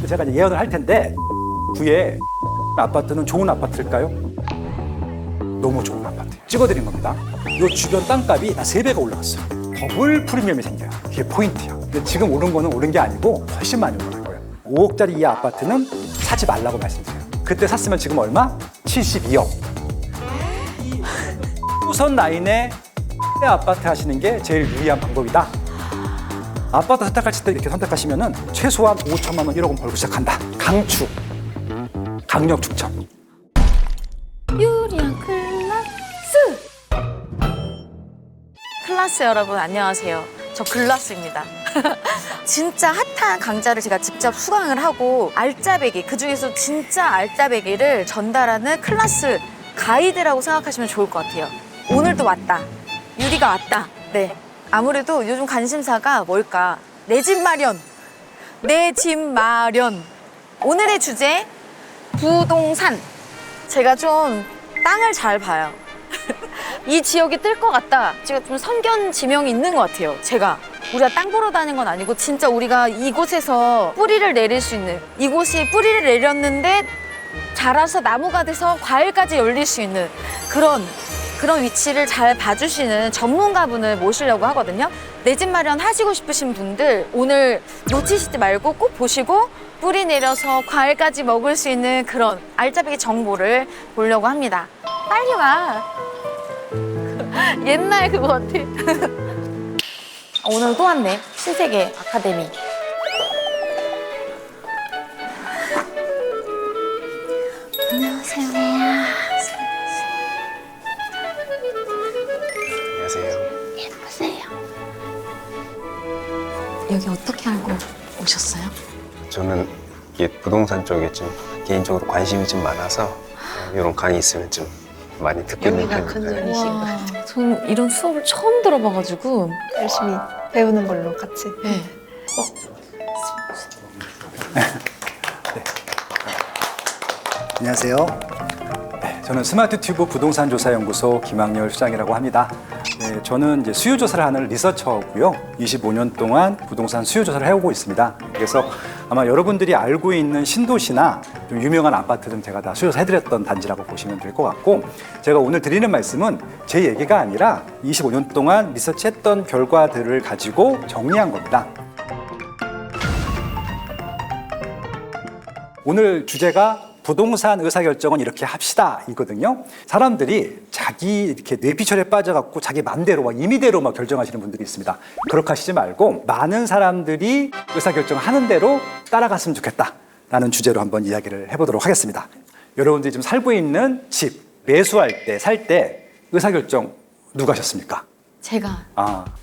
제가 이제 예언을 할 텐데 구의 아파트는 좋은 아파트일까요? 너무 좋은 아파트 찍어드린 겁니다. 이 주변 땅값이 3배가 올라갔어요. 더블 프리미엄이 생겨요. 그게 포인트야. 근데 지금 오른 거는 오른 게 아니고 훨씬 많이 오른 거예요. 5억짜리 이 아파트는 사지 말라고 말씀드려요. 그때 샀으면 지금 얼마? 72억. 우선 라인에 아파트 하시는 게 제일 유리한 방법이다. 아파트 선택하실 때 이렇게 선택하시면은 최소한 5천만 원, 1억은 벌고 시작한다. 강추, 강력 추천. 유리한 클라스! 클라스 여러분 안녕하세요. 저 글라스입니다. 진짜 핫한 강좌를 제가 직접 수강을 하고 알짜배기, 그중에서 진짜 알짜배기를 전달하는 클라스 가이드라고 생각하시면 좋을 것 같아요. 오늘도 왔다. 유리가 왔다. 네. 아무래도 요즘 관심사가 뭘까? 내 집 마련. 내 집 마련. 오늘의 주제, 부동산. 제가 좀 땅을 잘 봐요. 이 지역이 뜰 것 같다. 제가 좀 선견 지명이 있는 것 같아요. 제가. 우리가 땅 보러 다니는 건 아니고 진짜 우리가 이곳에서 뿌리를 내릴 수 있는, 이곳이 뿌리를 내렸는데 자라서 나무가 돼서 과일까지 열릴 수 있는 그런 위치를 잘 봐주시는 전문가분을 모시려고 하거든요. 내 집 마련 하시고 싶으신 분들 오늘 놓치시지 말고 꼭 보시고 뿌리 내려서 과일까지 먹을 수 있는 그런 알짜배기 정보를 보려고 합니다. 빨리 와. 옛날 그거 같아. 오늘 또 왔네. 신세계 아카데미. 안녕하세요. 안녕하세요. 예쁘세요. 여기 어떻게 알고 오셨어요? 저는 이게 부동산 쪽에 좀 개인적으로 관심이 좀 많아서 이런 강의 있으면 좀 많이 듣고 있는 여기가 큰 편입니다. 손이신 것 와, 같아요. 저는 이런 수업을 처음 들어봐가지고. 열심히 배우는 걸로 같이. 네. 안녕하세요. 네, 저는 스마트튜브 부동산조사연구소 김학열 수장이라고 합니다. 네, 저는 이제 수요조사를 하는 리서처고요. 25년 동안 부동산 수요조사를 해오고 있습니다. 그래서 아마 여러분들이 알고 있는 신도시나 좀 유명한 아파트들은 제가 다 수요조사해드렸던 단지라고 보시면 될 것 같고, 제가 오늘 드리는 말씀은 제 얘기가 아니라 25년 동안 리서치했던 결과들을 가지고 정리한 겁니다. 오늘 주제가 부동산 의사결정은 이렇게 합시다 이거든요. 사람들이 자기 이렇게 뇌피셜에 빠져갖고 자기 맘대로 막 임의대로 막 결정하시는 분들이 있습니다. 그렇게 하시지 말고 많은 사람들이 의사결정하는 대로 따라갔으면 좋겠다라는 주제로 한번 이야기를 해보도록 하겠습니다. 여러분들이 지금 살고 있는 집 매수할 때, 살 때 의사결정 누가 하셨습니까? 제가.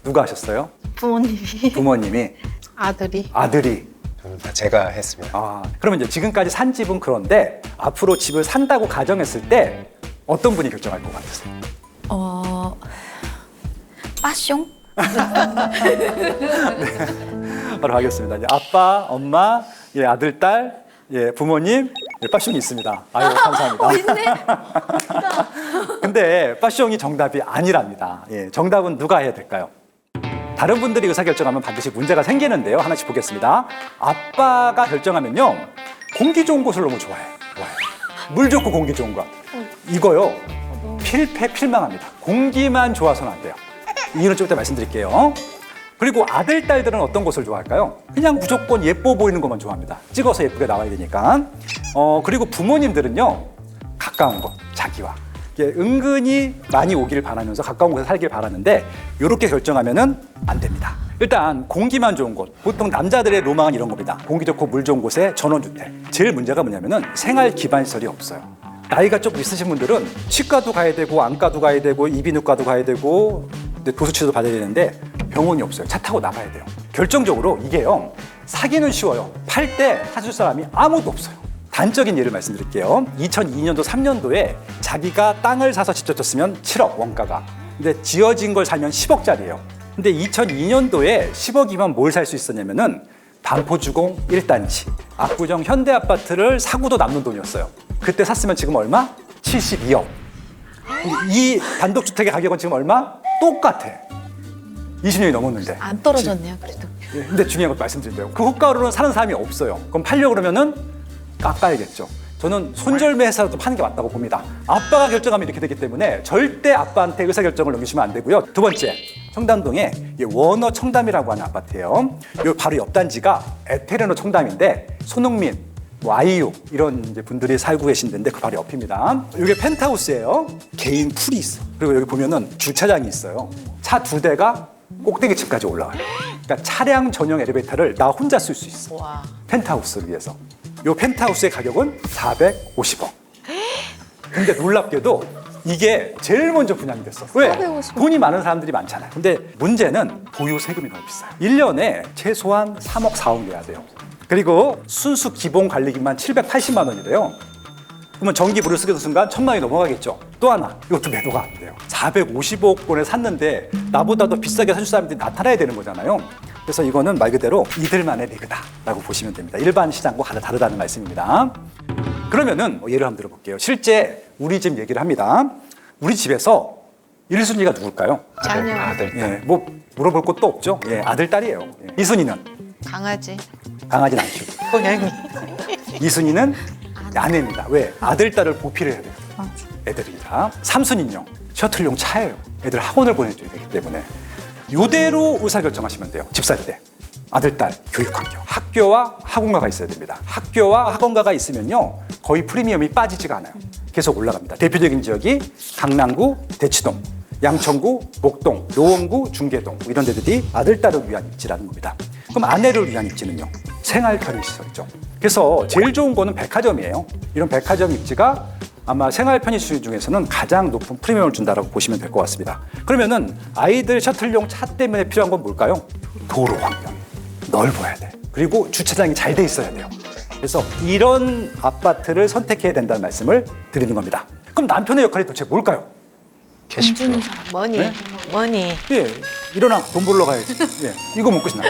누가 하셨어요? 부모님이. 부모님이? 아들이. 아들이? 저는 다 제가 했습니다. 그러면 이제 지금까지 산 집은 그런데 앞으로 집을 산다고 가정했을 때 어떤 분이 결정할 것 같으세요? 빠숑? 바로 하겠습니다. 이제 아빠, 엄마, 아들, 딸, 부모님, 빠숑이 있습니다. 아유, 감사합니다. 있네. 근데 빠숑이 정답이 아니랍니다. 정답은 누가 해야 될까요? 다른 분들이 의사결정하면 반드시 문제가 생기는데요. 하나씩 보겠습니다. 아빠가 결정하면요, 공기 좋은 곳을 너무 좋아해요. 물 좋고 공기 좋은 곳. 이거요, 필패필망합니다. 공기만 좋아서는 안 돼요. 이유는 좀 이따 말씀드릴게요. 그리고 아들, 딸들은 어떤 곳을 좋아할까요? 그냥 무조건 예뻐 보이는 것만 좋아합니다. 찍어서 예쁘게 나와야 되니까. 그리고 부모님들은요, 가까운 곳, 자기와. 은근히 많이 오기를 바라면서 가까운 곳에 살길 바라는데 이렇게 결정하면은 안 됩니다. 일단 공기만 좋은 곳, 보통 남자들의 로망은 이런 겁니다. 공기 좋고 물 좋은 곳에 전원주택. 제일 문제가 뭐냐면은 생활 기반 시설이 없어요. 나이가 조금 있으신 분들은 치과도 가야 되고 안과도 가야 되고 이비인후과도 가야 되고 도수치료도 받아야 되는데 병원이 없어요. 차 타고 나가야 돼요. 결정적으로 이게요, 사기는 쉬워요. 팔 때 사줄 사람이 아무도 없어요. 단적인 예를 말씀드릴게요. 2002년도, 3년도에 자기가 땅을 사서 직접 줬으면 7억 원가가. 근데 지어진 걸 사면 10억짜리예요. 근데 2002년도에 10억이면 뭘 살 수 있었냐면은 반포주공 1단지, 압구정 현대아파트를 사고도 남는 돈이었어요. 그때 샀으면 지금 얼마? 72억. 이 단독주택의 가격은 지금 얼마? 똑같아. 20년이 넘었는데. 안 떨어졌네요, 그래도. 예, 근데 중요한 것 말씀드린대요. 그 호가로는 사는 사람이 없어요. 그럼 팔려고 그러면은 깎아야겠죠. 저는 손절매해서라도 파는 게 맞다고 봅니다. 아빠가 결정하면 이렇게 되기 때문에 절대 아빠한테 의사결정을 넘기시면 안 되고요. 두 번째, 청담동에 워너 청담이라고 하는 아파트예요. 요 바로 옆 단지가 에테르노 청담인데 손흥민, 아이유 이런 이제 분들이 살고 계신 데인데 그 바로 옆입니다. 이게 펜트하우스예요. 개인 풀이 있어. 그리고 여기 보면은 주차장이 있어요. 차 2대가 꼭대기층까지 올라가요. 그러니까 차량 전용 엘리베이터를 나 혼자 쓸 수 있어. 와. 펜트하우스를 위해서. 이 펜트하우스의 가격은 450억. 근데 놀랍게도 이게 제일 먼저 분양이 됐어. 왜? 450억. 돈이 많은 사람들이 많잖아요. 근데 문제는 보유 세금이 너무 비싸요. 1년에 최소한 3억, 4억 내야 돼요. 그리고 순수 기본 관리비만 780만 원이래요. 그러면 전기 불을 쓰게 된 순간 1,000만 원이 넘어가겠죠. 또 하나, 이것도 매도가 안 돼요. 450억 원에 샀는데 나보다 더 비싸게 사줄 사람들이 나타나야 되는 거잖아요. 그래서 이거는 말 그대로 이들만의 리그다라고 보시면 됩니다. 일반 시장과 하나 다르다는 말씀입니다. 그러면은 예를 한번 들어볼게요. 실제 우리 집 얘기를 합니다. 우리 집에서 1순위가 누굴까요? 자녀. 아들. 예, 뭐 물어볼 것도 없죠. 예, 아들, 딸이에요. 예. 2순위는 강아지. 강아지는 안 키우고. 고양이. 2순위는 아내입니다. 왜? 아들, 딸을 보필해야 돼요. 애들이다. 3순위는요. 셔틀용 차예요. 애들 학원을 보내줘야 되기 때문에. 이대로 의사결정하시면 돼요. 집 살 때. 아들, 딸, 교육환경. 학교와 학원가가 있어야 됩니다. 학교와 학원가가 있으면요. 거의 프리미엄이 빠지지가 않아요. 계속 올라갑니다. 대표적인 지역이 강남구, 대치동, 양천구, 목동, 노원구, 중계동 이런 데들이 아들, 딸을 위한 입지라는 겁니다. 그럼 아내를 위한 입지는요. 생활 편의시설이죠. 그래서 제일 좋은 거는 백화점이에요. 이런 백화점 입지가 아마 생활 편의시설 중에서는 가장 높은 프리미엄을 준다라고 보시면 될 것 같습니다. 그러면은 아이들 셔틀용 차 때문에 필요한 건 뭘까요? 도로 환경. 넓어야 돼. 그리고 주차장이 잘 돼 있어야 돼요. 그래서 이런 아파트를 선택해야 된다는 말씀을 드리는 겁니다. 그럼 남편의 역할이 도대체 뭘까요? 캐시플로우. 머니. 네? 머니. 예, 일어나 돈 벌러 가야지. 예, 이거 먹고 싶나요?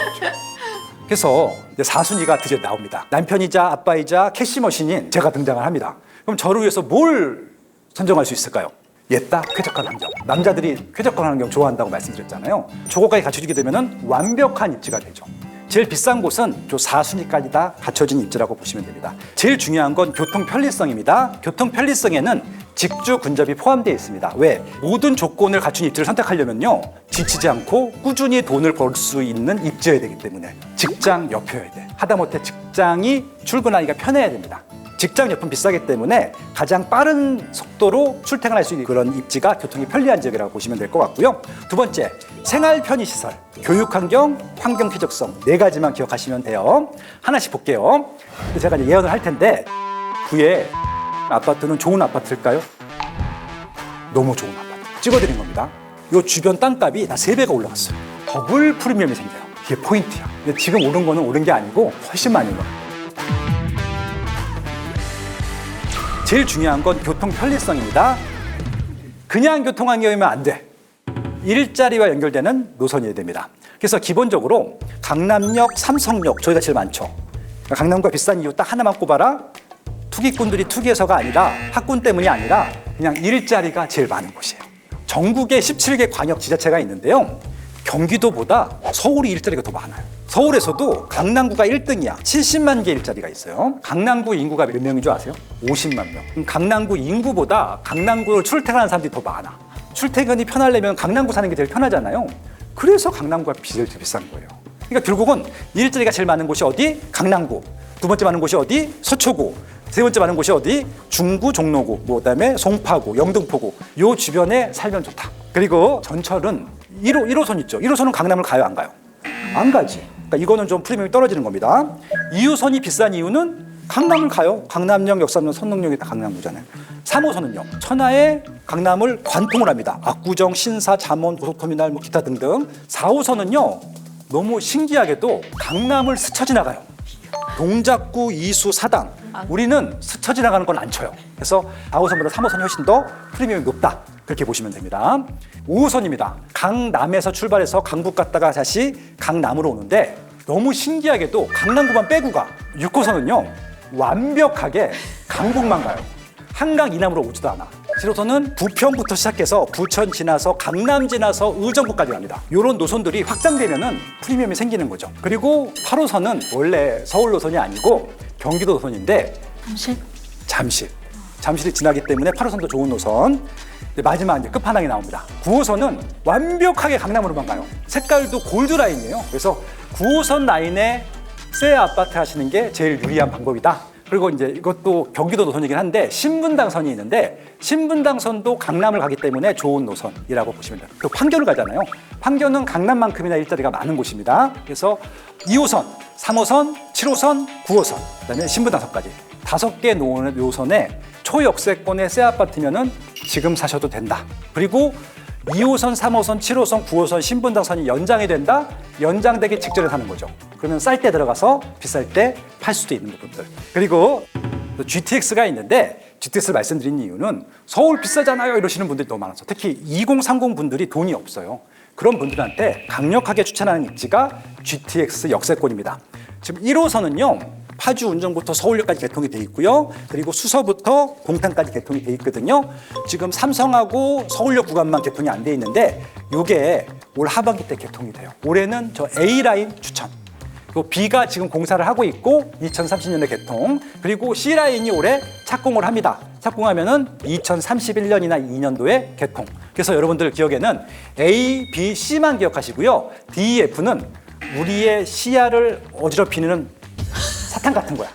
그래서 이제 4순위가 드디어 나옵니다. 남편이자 아빠이자 캐시머신인 제가 등장을 합니다. 그럼 저를 위해서 뭘 선정할 수 있을까요? 옛다 쾌적한 환경. 남자들이 쾌적한 환경 좋아한다고 말씀드렸잖아요. 저거까지 갖춰지게 되면 완벽한 입지가 되죠. 제일 비싼 곳은 저 4순위까지 다 갖춰진 입지라고 보시면 됩니다. 제일 중요한 건 교통 편리성입니다. 교통 편리성에는 직주 근접이 포함되어 있습니다. 왜? 모든 조건을 갖춘 입지를 선택하려면요. 지치지 않고 꾸준히 돈을 벌 수 있는 입지여야 되기 때문에 직장 옆이어야 돼. 하다못해 직장이 출근하기가 편해야 됩니다. 직장 옆은 비싸기 때문에 가장 빠른 속도로 출퇴근할 수 있는 그런 입지가 교통이 편리한 지역이라고 보시면 될 것 같고요. 두 번째, 생활 편의시설, 교육환경, 환경 쾌적성 4가지만 기억하시면 돼요. 하나씩 볼게요. 제가 이제 예언을 할 텐데 구의 아파트는 좋은 아파트일까요? 너무 좋은 아파트. 찍어드린 겁니다. 이 주변 땅값이 다 3배가 올라갔어요. 더블 프리미엄이 생겨요. 이게 포인트야. 근데 지금 오른 거는 오른 게 아니고 훨씬 많이 올라가요. 제일 중요한 건 교통 편리성입니다. 그냥 교통환경이면 안 돼. 일자리와 연결되는 노선이어야 됩니다. 그래서 기본적으로 강남역, 삼성역 저희가 제일 많죠. 강남구가 비싼 이유 딱 하나만 꼽아라. 투기꾼들이 투기해서가 아니라 학군 때문이 아니라 그냥 일자리가 제일 많은 곳이에요. 전국에 17개 광역 지자체가 있는데요. 경기도보다 서울이 일자리가 더 많아요. 서울에서도 강남구가 1등이야. 70만 개 일자리가 있어요. 강남구 인구가 몇 명인 줄 아세요? 50만 명. 그럼 강남구 인구보다 강남구를 출퇴근하는 사람들이 더 많아. 출퇴근이 편하려면 강남구 사는 게 제일 편하잖아요. 그래서 강남구가 제일 비싼 거예요. 그러니까 결국은 일자리가 제일 많은 곳이 어디? 강남구. 두 번째 많은 곳이 어디? 서초구. 세 번째 많은 곳이 어디? 중구, 종로구, 그다음에 송파구, 영등포구. 요 주변에 살면 좋다. 그리고 전철은 1호선 있죠. 1호선은 강남을 가요, 안 가요? 안 가지. 그러니까 이거는 좀 프리미엄이 떨어지는 겁니다. 2호선이 비싼 이유는 강남을 가요. 강남역, 역삼역, 선릉역이 다 강남구잖아요. 3호선은요. 천하에 강남을 관통을 합니다. 압구정, 신사, 잠원, 고속터미널, 뭐 기타 등등. 4호선은요. 너무 신기하게도 강남을 스쳐 지나가요. 동작구, 이수, 사당. 우리는 스쳐 지나가는 건 안 쳐요. 그래서 4호선보다 3호선이 훨씬 더 프리미엄이 높다. 그렇게 보시면 됩니다. 5호선입니다. 강남에서 출발해서 강북 갔다가 다시 강남으로 오는데 너무 신기하게도 강남구만 빼고 가. 6호선은요. 완벽하게 강북만 가요. 한강 이남으로 오지도 않아. 7호선은 부평부터 시작해서 부천 지나서 강남 지나서 의정부까지 갑니다. 이런 노선들이 확장되면은 프리미엄이 생기는 거죠. 그리고 8호선은 원래 서울 노선이 아니고 경기도 노선인데 잠실이 지나기 때문에 8호선도 좋은 노선. 마지막 이제 끝판왕이 나옵니다. 9호선은 완벽하게 강남으로만 가요. 색깔도 골드 라인이에요. 그래서 9호선 라인에 새 아파트 하시는 게 제일 유리한 방법이다. 그리고 이제 이것도 경기도 노선이긴 한데 신분당선이 있는데 신분당선도 강남을 가기 때문에 좋은 노선이라고 보시면 돼요. 또 판교를 가잖아요. 판교는 강남만큼이나 일자리가 많은 곳입니다. 그래서 2호선, 3호선, 7호선, 9호선, 그다음에 신분당선까지 5개 노선에 초역세권의 새 아파트면은 지금 사셔도 된다. 그리고 2호선, 3호선, 7호선, 9호선 신분당선이 연장이 된다? 연장되기 직전에 사는 거죠. 그러면 쌀 때 들어가서 비쌀 때 팔 수도 있는 부분들. 그리고 또 GTX가 있는데 GTX를 말씀드린 이유는 서울 비싸잖아요 이러시는 분들이 너무 많아서 특히 2030 분들이 돈이 없어요. 그런 분들한테 강력하게 추천하는 입지가 GTX 역세권입니다. 지금 1호선은요. 파주 운정부터 서울역까지 개통이 돼 있고요. 그리고 수서부터 동탄까지 개통이 돼 있거든요. 지금 삼성하고 서울역 구간만 개통이 안 돼 있는데 이게 올 하반기 때 개통이 돼요. 올해는 저 A라인 추천. 그리고 B가 지금 공사를 하고 있고 2030년에 개통. 그리고 C라인이 올해 착공을 합니다. 착공하면은 2031년이나 2년도에 개통. 그래서 여러분들 기억에는 A, B, C만 기억하시고요. D, F는 우리의 시야를 어지럽히는 사탕 같은 거야.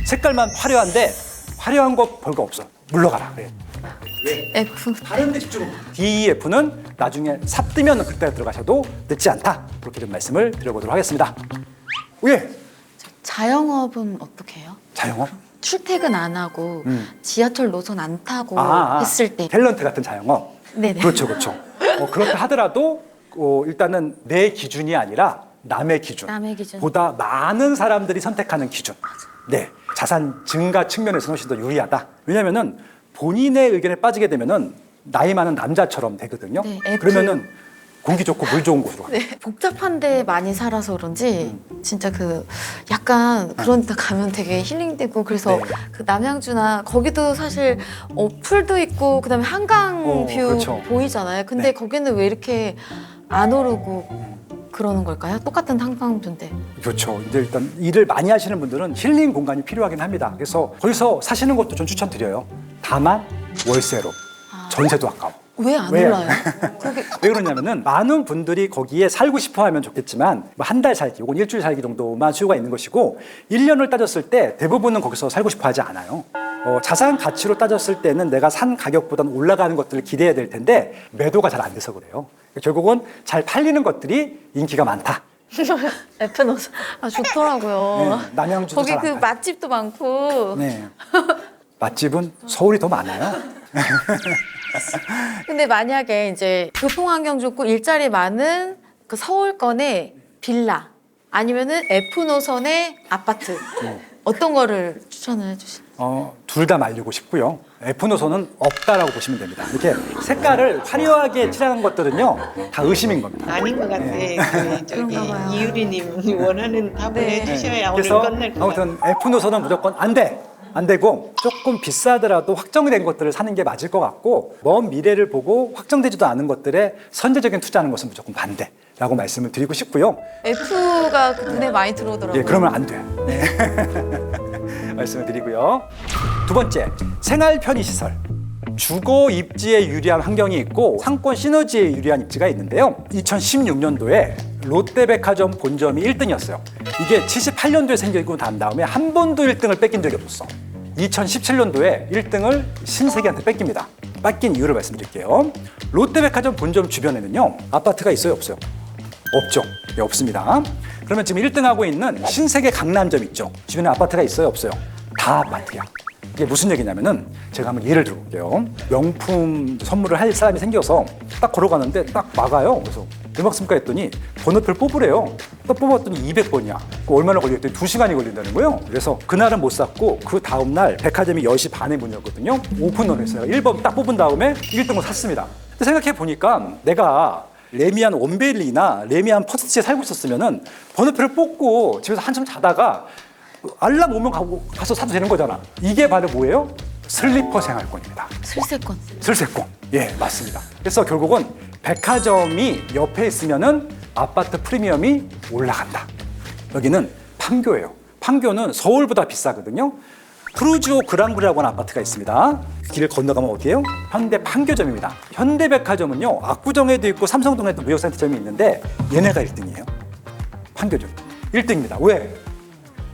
색깔만 화려한데 화려한 거 별거 없어. 물러가라. 그래. F. 다른 데 집중. D, F는 나중에 삽 뜨면 그때 들어가셔도 늦지 않다. 그렇게 좀 말씀을 드려보도록 하겠습니다. 예. 자영업은 어떻게 해요? 자영업? 출퇴근 안 하고 지하철 노선 안 타고 했을 때. 탤런트 같은 자영업. 네네. 그렇죠. 그렇다 하더라도 일단은 내 기준이 아니라 남의 기준. 보다 많은 사람들이 선택하는 기준. 네. 자산 증가 측면에서는 훨씬 더 유리하다. 왜냐면은 본인의 의견에 빠지게 되면은 나이 많은 남자처럼 되거든요. 네, F. 그러면은 공기 좋고 물 좋은 곳으로 가요. 네. 복잡한데 많이 살아서 그런지 진짜 그 약간 그런 데 가면 되게 힐링되고 그래서 네. 그 남양주나 거기도 사실 풀도 있고 그다음에 한강 뷰 그렇죠. 보이잖아요. 근데 네. 거기는 왜 이렇게 안 오르고 그러는 걸까요? 똑같은 한강뷰인데. 그렇죠. 이제 일단 일을 많이 하시는 분들은 힐링 공간이 필요하긴 합니다. 그래서 거기서 사시는 것도 좀 추천드려요. 다만 월세로. 전세도 아까워. 왜 안 왜? 올라요? 그게 왜 그러냐면은 많은 분들이 거기에 살고 싶어 하면 좋겠지만 한 달 살기 혹은 일주일 살기 정도만 수요가 있는 것이고 1년을 따졌을 때 대부분은 거기서 살고 싶어 하지 않아요. 자산 가치로 따졌을 때는 내가 산 가격보다는 올라가는 것들을 기대해야 될 텐데 매도가 잘 안 돼서 그래요. 결국은 잘 팔리는 것들이 인기가 많다. F노선 좋더라고요. 네, 남양주도 거기 잘 그 안 팔려. 맛집도 많고. 네. 맛집은 서울이 더 많아요. 근데 만약에 이제 교통 환경 좋고 일자리 많은 그 서울권의 빌라 아니면은 F 노선의 아파트 어떤 거를 추천을 해주시나요? 둘 다 말리고 싶고요. F 노선은 없다라고 보시면 됩니다. 이렇게 색깔을 화려하게 칠한 것들은요 다 의심인 겁니다. 아닌 것 같아. 그 저기 그런가 봐요. 이유리님 원하는 답을 네. 해주셔야 오늘 그래서 끝낼 것 같아. 아무튼 F 노선은 무조건 안 돼. 안 되고 조금 비싸더라도 확정된 것들을 사는 게 맞을 것 같고 먼 미래를 보고 확정되지도 않은 것들에 선제적인 투자하는 것은 무조건 반대라고 말씀을 드리고 싶고요. F가 그 눈에 많이 들어오더라고요. 예, 그러면 안 돼. 네. 말씀을 드리고요. 두 번째, 생활 편의시설. 주거 입지에 유리한 환경이 있고 상권 시너지에 유리한 입지가 있는데요. 2016년도에 롯데백화점 본점이 1등이었어요. 이게 78년도에 생기고 난 다음에 한 번도 1등을 뺏긴 적이 없었어. 2017년도에 1등을 신세계한테 뺏깁니다. 뺏긴 이유를 말씀드릴게요. 롯데백화점 본점 주변에는요. 아파트가 있어요, 없어요? 없죠. 예, 없습니다. 그러면 지금 1등하고 있는 신세계 강남점 있죠. 주변에 아파트가 있어요, 없어요? 다 아파트야. 이게 무슨 얘기냐면은 제가 한번 예를 들어볼게요. 명품 선물을 할 사람이 생겨서 딱 걸어가는데 딱 막아요. 그래서 왜 막습니까 했더니 번호표를 뽑으래요. 딱 뽑았더니 200번이야. 얼마나 걸렸더니 2시간이 걸린다는 거예요. 그래서 그날은 못 샀고 그 다음날 백화점이 10시 반에 문 열었거든요. 오픈을 했어요. 1번 딱 뽑은 다음에 1등을 샀습니다. 근데 생각해 보니까 내가 레미안 원베일리나 레미안 퍼스트에 살고 있었으면은 번호표를 뽑고 집에서 한참 자다가 알람 오면 가서 사도 되는 거잖아. 이게 바로 뭐예요? 슬리퍼 생활권입니다. 슬세권. 슬세권. 예, 맞습니다. 그래서 결국은 백화점이 옆에 있으면은 아파트 프리미엄이 올라간다. 여기는 판교예요. 판교는 서울보다 비싸거든요. 프루지오 그랑브리라고 하는 아파트가 있습니다. 길 건너가면 어디예요? 현대 판교점입니다. 현대백화점은요, 압구정에도 있고 삼성동에도 무역센터점이 있는데 얘네가 1등이에요. 판교점 1등입니다. 왜?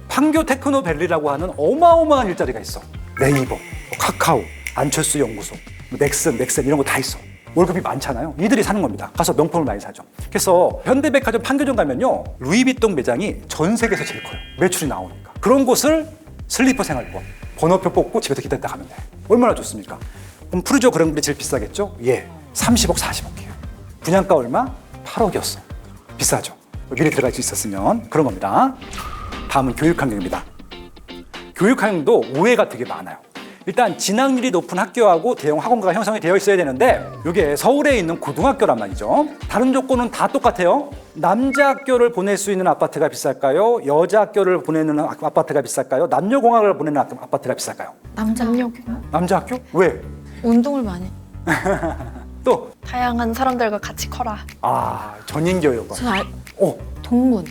판교 테크노밸리라고 하는 어마어마한 일자리가 있어. 네이버, 카카오, 안철수 연구소, 넥슨 이런 거 다 있어. 월급이 많잖아요. 이들이 사는 겁니다. 가서 명품을 많이 사죠. 그래서 현대백화점 판교점 가면요, 루이비통 매장이 전 세계에서 제일 커요. 매출이 나오니까. 그런 곳을 슬리퍼 생활권, 번호표 뽑고 집에서 기다렸다 가면 돼. 얼마나 좋습니까? 그럼 프루지오 그랑브리 제일 비싸겠죠? 예, 30억, 40억이에요. 분양가 얼마? 8억이었어. 비싸죠. 미리 들어갈 수 있었으면. 그런 겁니다. 다음은 교육환경입니다. 교육환경도 오해가 되게 많아요. 일단 진학률이 높은 학교하고 대형 학원가가 형성이 되어 있어야 되는데 이게 서울에 있는 고등학교란 말이죠. 다른 조건은 다 똑같아요. 남자 학교를 보낼 수 있는 아파트가 비쌀까요? 여자 학교를 보내는 아파트가 비쌀까요? 남녀공학을 보내는 아파트가 비쌀까요? 남자. 남자 학교? 왜? 운동을 많이. 또? 다양한 사람들과 같이 커라. 전인교육원. 저는 동문.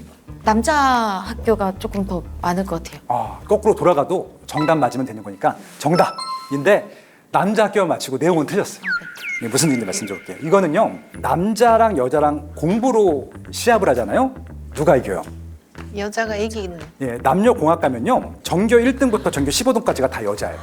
남자 학교가 조금 더 많을 것 같아요. 거꾸로 돌아가도 정답 맞으면 되는 거니까 정답인데 남자 학교 맞히고 내용은 틀렸어요. 네, 무슨 얘기인지 말씀드릴게요. 이거는요, 남자랑 여자랑 공부로 시합을 하잖아요. 누가 이겨요? 여자가 이기는. 예, 남녀공학 가면요, 전교 1등부터 전교 15등까지가 다 여자예요.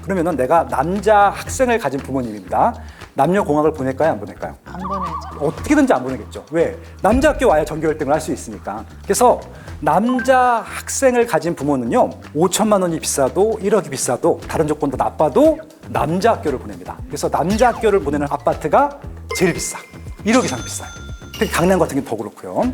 그러면은 내가 남자 학생을 가진 부모님입니다. 남녀공학을 보낼까요, 안 보낼까요? 안 보내죠. 어떻게든지 안 보내겠죠. 왜? 남자 학교 와야 전교 1등을 할 수 있으니까. 그래서 남자 학생을 가진 부모는요, 5천만 원이 비싸도 1억이 비싸도 다른 조건도 나빠도 남자 학교를 보냅니다. 그래서 남자 학교를 보내는 아파트가 제일 비싸. 1억 이상 비싸요. 특히 강남 같은 게 더 그렇고요.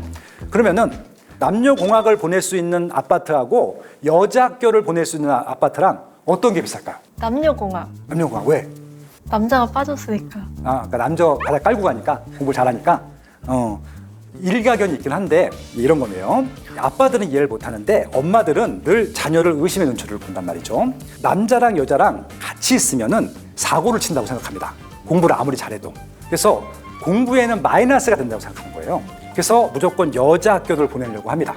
그러면은 남녀공학을 보낼 수 있는 아파트하고 여자 학교를 보낼 수 있는 아파트랑 어떤 게 비쌀까요? 남녀공학. 남녀공학. 왜? 남자가 빠졌으니까. 그러니까 남자 바닥 깔고 가니까, 공부 잘하니까. 일가견이 있긴 한데 이런 거네요. 아빠들은 이해를 못하는데 엄마들은 늘 자녀를 의심의 눈초리를 본단 말이죠. 남자랑 여자랑 같이 있으면은 사고를 친다고 생각합니다. 공부를 아무리 잘해도. 그래서 공부에는 마이너스가 된다고 생각하는 거예요. 그래서 무조건 여자 학교를 보내려고 합니다.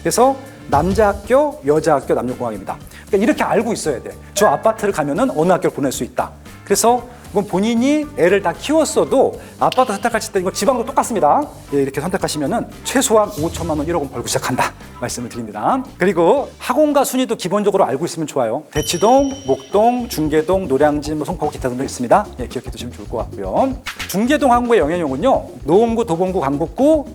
그래서 남자 학교, 여자 학교, 남녀공학입니다. 그러니까 이렇게 알고 있어야 돼. 저 아파트를 가면은 어느 학교를 보낼 수 있다. 그래서 이건 본인이 애를 다 키웠어도 아파트 선택하실 때 이거 지방도 똑같습니다. 예, 이렇게 선택하시면은 최소한 5천만 원, 1억 원 벌고 시작한다 말씀을 드립니다. 그리고 학원가 순위도 기본적으로 알고 있으면 좋아요. 대치동, 목동, 중계동, 노량진, 송파구 기타 등등 있습니다. 예, 기억해 두시면 좋을 것 같고요. 중계동 학원구의 영향력은요, 노원구, 도봉구, 강북구,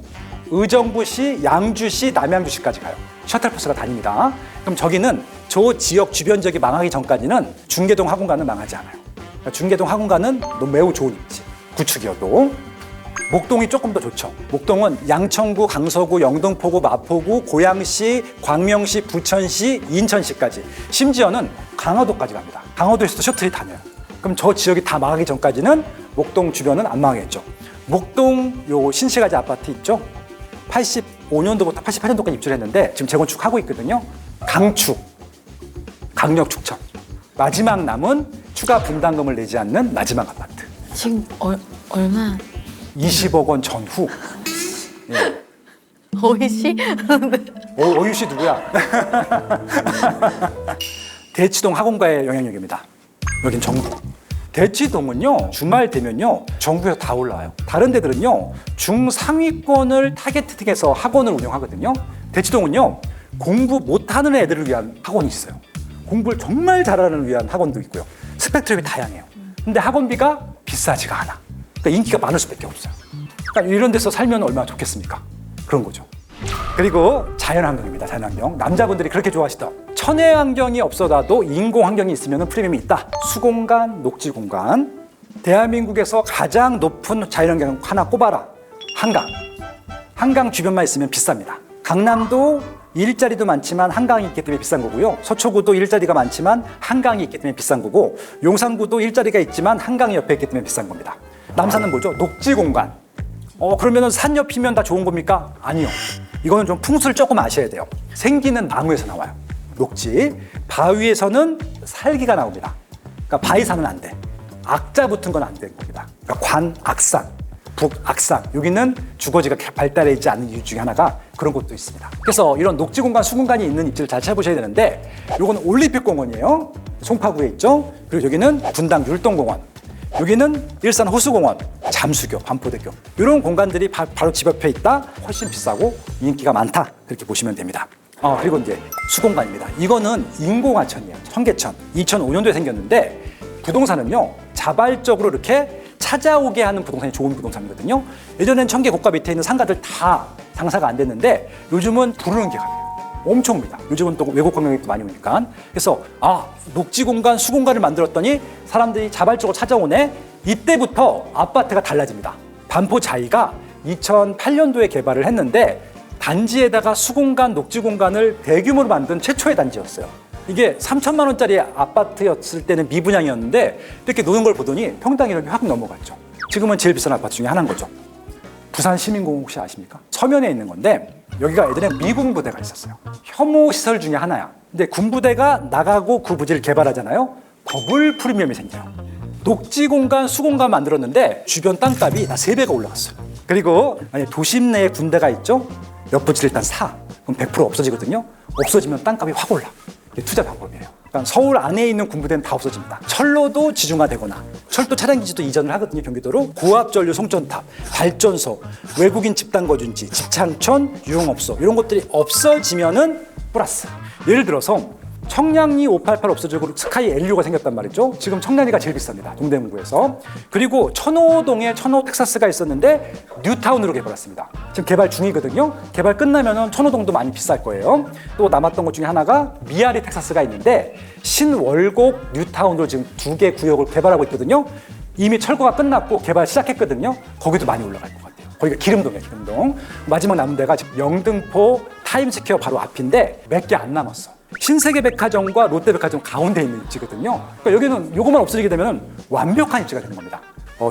의정부시, 양주시, 남양주시까지 가요. 셔틀버스가 다닙니다. 그럼 저기는 저 지역 주변 지역이 망하기 전까지는 중계동 학원가는 망하지 않아요. 그러니까 중계동 학원가는 매우 좋은 입지, 구축이어도. 목동이 조금 더 좋죠. 목동은 양천구, 강서구, 영등포구, 마포구, 고양시, 광명시, 부천시, 인천시까지, 심지어는 강화도까지 갑니다. 강화도에서도 셔틀이 다녀요. 그럼 저 지역이 다 망하기 전까지는 목동 주변은 안 망하겠죠. 목동 요 신시가지 아파트 있죠? 85년도부터 88년도까지 입주를 했는데 지금 재건축하고 있거든요. 강축, 강력축청. 마지막 남은 추가 분담금을 내지 않는 마지막 아파트. 지금 얼마? 20억 원 전후. 예. 어이씨? 어유 씨 누구야? 대치동 학원가의 영향력입니다. 여긴 정부. 대치동은요, 주말 되면요, 정부에서 다 올라와요. 다른 데들은요, 중상위권을 타겟팅해서 학원을 운영하거든요. 대치동은요, 공부 못하는 애들을 위한 학원이 있어요. 공부를 정말 잘하는 애들을 위한 학원도 있고요. 스펙트럼이 다양해요. 근데 학원비가 비싸지가 않아. 그러니까 인기가 많을 수밖에 없어요. 그러니까 이런 데서 살면 얼마나 좋겠습니까? 그런 거죠. 그리고 자연환경입니다. 자연환경. 남자분들이 그렇게 좋아하시던 천혜환경이 없어도 인공환경이 있으면 프리미엄이 있다. 수공간, 녹지공간. 대한민국에서 가장 높은 자연환경 하나 꼽아라. 한강. 한강 주변만 있으면 비쌉니다. 강남도 일자리도 많지만 한강이 있기 때문에 비싼 거고요. 서초구도 일자리가 많지만 한강이 있기 때문에 비싼 거고, 용산구도 일자리가 있지만 한강이 옆에 있기 때문에 비싼 겁니다. 남산은 뭐죠? 녹지공간. 그러면은 산 옆이면 다 좋은 겁니까? 아니요. 이거는 좀 풍수를 조금 아셔야 돼요. 생기는 나무에서 나와요. 녹지. 바위에서는 살기가 나옵니다. 그러니까 바위산은 안 돼. 악자 붙은 건 안 되는 겁니다. 그러니까 관악산, 북악산. 여기는 주거지가 발달해 있지 않은 이유 중에 하나가 그런 것도 있습니다. 그래서 이런 녹지 공간, 수공간이 있는 입지를 잘 찾아보셔야 되는데 요건 올림픽공원이에요. 송파구에 있죠. 그리고 여기는 분당 율동공원. 여기는 일산 호수공원, 잠수교, 반포대교. 이런 공간들이 바로 집 옆에 있다. 훨씬 비싸고 인기가 많다. 그렇게 보시면 됩니다. 그리고 이제 수공간입니다. 이거는 인공하천이에요. 청계천. 2005년도에 생겼는데 부동산은요, 자발적으로 이렇게 찾아오게 하는 부동산이 좋은 부동산이거든요. 예전엔 청계 고가 밑에 있는 상가들 다 장사가 안 됐는데 요즘은 부르는 게 가요. 엄청 옵니다. 요즘은 또 외국 관광객도 많이 오니까. 그래서 녹지 공간, 수공간을 만들었더니 사람들이 자발적으로 찾아오네. 이때부터 아파트가 달라집니다. 반포 자이가 2008년도에 개발을 했는데 단지에다가 수공간, 녹지 공간을 대규모로 만든 최초의 단지였어요. 이게 3천만 원짜리 아파트였을 때는 미분양이었는데 이렇게 노는 걸 보더니 평당 1억이 확 넘어갔죠. 지금은 제일 비싼 아파트 중에 하나인 거죠. 부산 시민공원 혹시 아십니까? 서면에 있는 건데 여기가 예전에 미군 부대가 있었어요. 혐오 시설 중에 하나야. 근데 군부대가 나가고 그 부지를 개발하잖아요. 더블 프리미엄이 생겨요. 녹지 공간, 수공간 만들었는데 주변 땅값이 다 3배가 올라갔어요. 그리고 만약에 도심 내에 군대가 있죠? 옆 부지를 일단 사. 그럼 100% 없어지거든요. 없어지면 땅값이 확 올라. 이게 투자 방법이에요. 그러니까 서울 안에 있는 군부대는 다 없어집니다. 철로도 지중화되거나 철도 차량기지도 이전을 하거든요. 경기도로. 고압전류 송전탑, 발전소, 외국인 집단 거주지, 집창촌, 유흥업소 이런 것들이 없어지면은 플러스. 예를 들어서 청량리 588 없어지고 스카이 L6가 생겼단 말이죠. 지금 청량리가 제일 비쌉니다. 동대문구에서. 그리고 천호동에 천호 텍사스가 있었는데 뉴타운으로 개발했습니다. 지금 개발 중이거든요. 개발 끝나면은 천호동도 많이 비쌀 거예요. 또 남았던 것 중에 하나가 미아리 텍사스가 있는데 신월곡 뉴타운으로 지금 2개 구역을 개발하고 있거든요. 이미 철거가 끝났고 개발 시작했거든요. 거기도 많이 올라갈 것 같아요. 거기가 기름동이에요, 기름동. 마지막 남은 데가 지금 영등포 타임스퀘어 바로 앞인데 몇 개 안 남았어. 신세계백화점과 롯데백화점 가운데 있는 입지거든요. 그러니까 여기는 요것만 없어지게 되면 완벽한 입지가 되는 겁니다.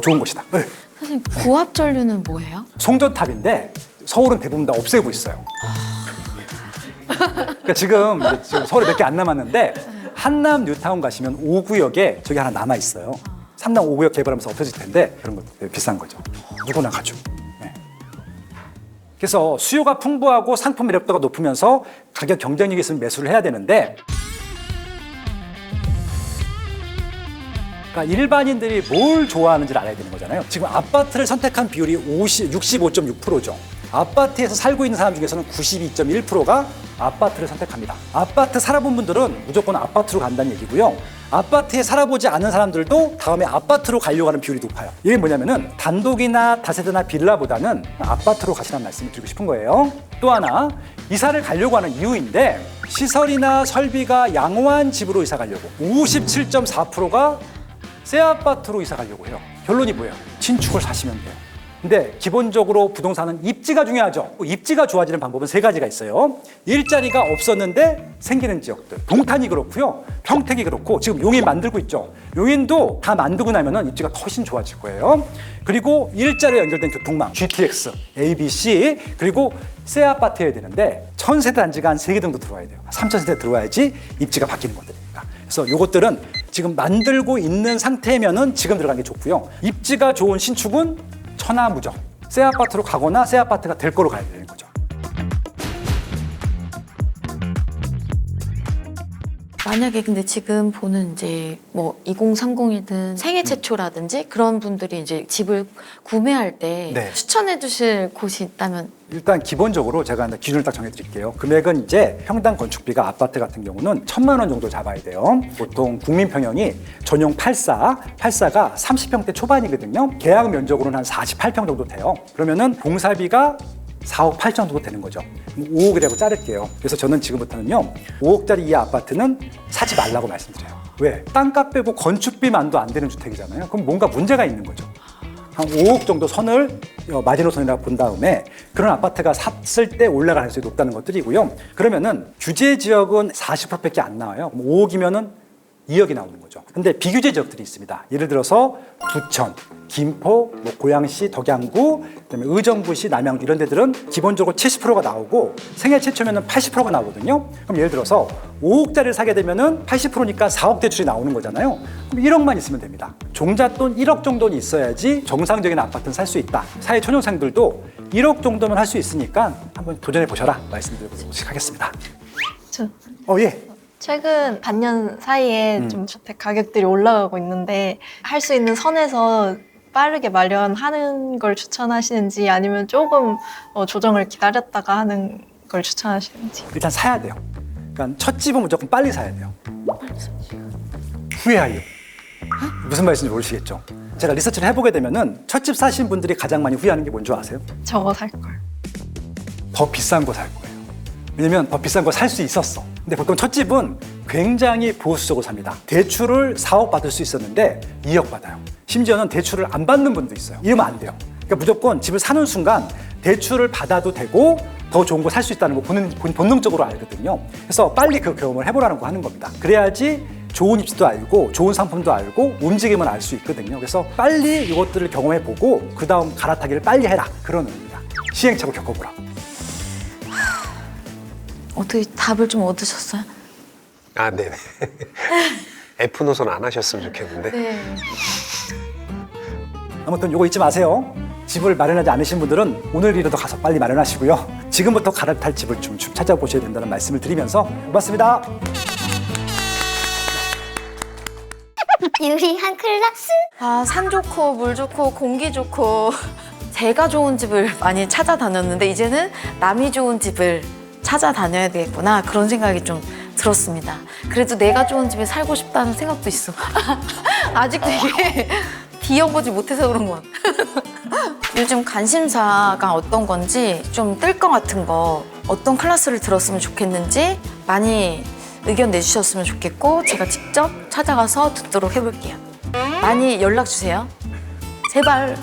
좋은 곳이다. 네. 선생님, 고압전류는 뭐예요? 송전탑인데 서울은 대부분 다 없애고 있어요. 그러니까 지금 서울에 몇 개 안 남았는데 한남 뉴타운 가시면 5구역에 저기 하나 남아 있어요. 3남 5구역 개발하면서 없어질 텐데 그런 것도 비싼 거죠. 누구나 가죠. 네. 그래서 수요가 풍부하고 상품 매력도가 높으면서 가격 경쟁력이 있으면 매수를 해야 되는데 그러니까 일반인들이 뭘 좋아하는지를 알아야 되는 거잖아요. 지금 아파트를 선택한 비율이 65.6%죠. 아파트에서 살고 있는 사람 중에서는 92.1%가 아파트를 선택합니다. 아파트 살아본 분들은 무조건 아파트로 간다는 얘기고요. 아파트에 살아보지 않은 사람들도 다음에 아파트로 가려고 하는 비율이 높아요. 이게 뭐냐면은 단독이나 다세대나 빌라보다는 아파트로 가시라는 말씀을 드리고 싶은 거예요. 또 하나, 이사를 가려고 하는 이유인데 시설이나 설비가 양호한 집으로 이사 가려고 57.4%가 새 아파트로 이사 가려고 해요. 결론이 뭐예요? 신축을 사시면 돼요. 근데 기본적으로 부동산은 입지가 중요하죠. 입지가 좋아지는 방법은 3가지가 있어요. 일자리가 없었는데 생기는 지역들. 동탄이 그렇고요. 평택이 그렇고 지금 용인 만들고 있죠. 용인도 다 만들고 나면은 입지가 훨씬 좋아질 거예요. 그리고 일자리와 연결된 교통망, GTX, ABC 그리고 새 아파트여야 되는데 1000세대 단지가 한 3개 정도 들어와야 돼요. 3000세대 들어와야지 입지가 바뀌는 것들입니다. 그래서 이것들은 지금 만들고 있는 상태면은 지금 들어가는 게 좋고요. 입지가 좋은 신축은 천하무적. 새 아파트로 가거나 새 아파트가 될 거로 가야 되는 거죠. 만약에 근데 지금 보는 이제 뭐 2030이든 생애 최초라든지 그런 분들이 이제 집을 구매할 때 네. 추천해 주실 곳이 있다면 일단 기본적으로 제가 기준을 딱 정해드릴게요. 금액은 이제 평당 건축비가 아파트 같은 경우는 1000만 원 정도 잡아야 돼요. 보통 국민평형이 전용 84가 30평대 초반이거든요. 계약 면적으로는 한 48평 정도 돼요. 그러면은 공사비가 4억 8천 정도 되는 거죠. 5억이라고 자를게요. 그래서 저는 지금부터는요 5억짜리 이 아파트는 사지 말라고 말씀드려요. 왜? 땅값 빼고 건축비만도 안 되는 주택이잖아요. 그럼 뭔가 문제가 있는 거죠. 한 5억 정도 선을 마지노선이라고 본 다음에 그런 아파트가 샀을 때 올라갈 가능성이 높다는 것들이고요. 그러면은 규제 지역은 40%밖에 안 나와요. 5억이면은 2억이 나오는 거죠. 근데 비규제 지역들이 있습니다. 예를 들어서 부천, 김포, 고양시, 덕양구, 그다음에 의정부시, 남양주 이런 데들은 기본적으로 70%가 나오고 생애 최초면은 80%가 나오거든요. 그럼 예를 들어서 5억짜리를 사게 되면은 80%니까 4억 대출이 나오는 거잖아요. 그럼 1억만 있으면 됩니다. 종잣돈 1억 정도는 있어야지 정상적인 아파트는 살 수 있다. 사회 초년생들도 1억 정도면 할 수 있으니까 한번 도전해 보셔라 말씀드리도록 하겠습니다. 저 예. 최근 반년 사이에 좀 주택 가격들이 올라가고 있는데 할 수 있는 선에서 빠르게 마련하는 걸 추천하시는지 아니면 조금 조정을 기다렸다가 하는 걸 추천하시는지. 일단 사야 돼요. 그러니까 첫 집은 무조건 빨리 사야 돼요. 후회하요. 무슨 말씀인지 모르시겠죠? 제가 리서치를 해보게 되면은 첫 집 사신 분들이 가장 많이 후회하는 게 뭔지 아세요? 저거 살 걸. 더 비싼 거 살 거예요. 왜냐면 더 비싼 거 살 수 있었어. 근데 보통 첫 집은 굉장히 보수적으로 삽니다. 대출을 4억 받을 수 있었는데 2억 받아요. 심지어는 대출을 안 받는 분도 있어요. 이러면 안 돼요. 그러니까 무조건 집을 사는 순간 대출을 받아도 되고 더 좋은 거 살 수 있다는 거 본능적으로 알거든요. 그래서 빨리 그 경험을 해보라는 거 하는 겁니다. 그래야지 좋은 입지도 알고 좋은 상품도 알고 움직임을 알 수 있거든요. 그래서 빨리 이것들을 경험해보고 그 다음 갈아타기를 빨리 해라. 그런 의미입니다. 시행착오 겪어보라. 어떻게 답을 좀 얻으셨어요? 아, 네네. F 노선 안 하셨으면 좋겠는데. 네. 아무튼 이거 잊지 마세요. 집을 마련하지 않으신 분들은 오늘이라도 가서 빨리 마련하시고요. 지금부터 갈아탈 집을 좀 찾아보셔야 된다는 말씀을 드리면서 고맙습니다. 유리한 클라스. 아, 산 좋고 물 좋고 공기 좋고 제가 좋은 집을 많이 찾아다녔는데 이제는 남이 좋은 집을 찾아다녀야 되겠구나 그런 생각이 좀 들었습니다. 그래도 내가 좋은 집에 살고 싶다는 생각도 있어. 아직 되게 비워보지 못해서 그런 건. 요즘 관심사가 어떤 건지 좀 뜰 것 같은 거 어떤 클래스를 들었으면 좋겠는지 많이 의견 내주셨으면 좋겠고 제가 직접 찾아가서 듣도록 해볼게요. 많이 연락 주세요. 제발.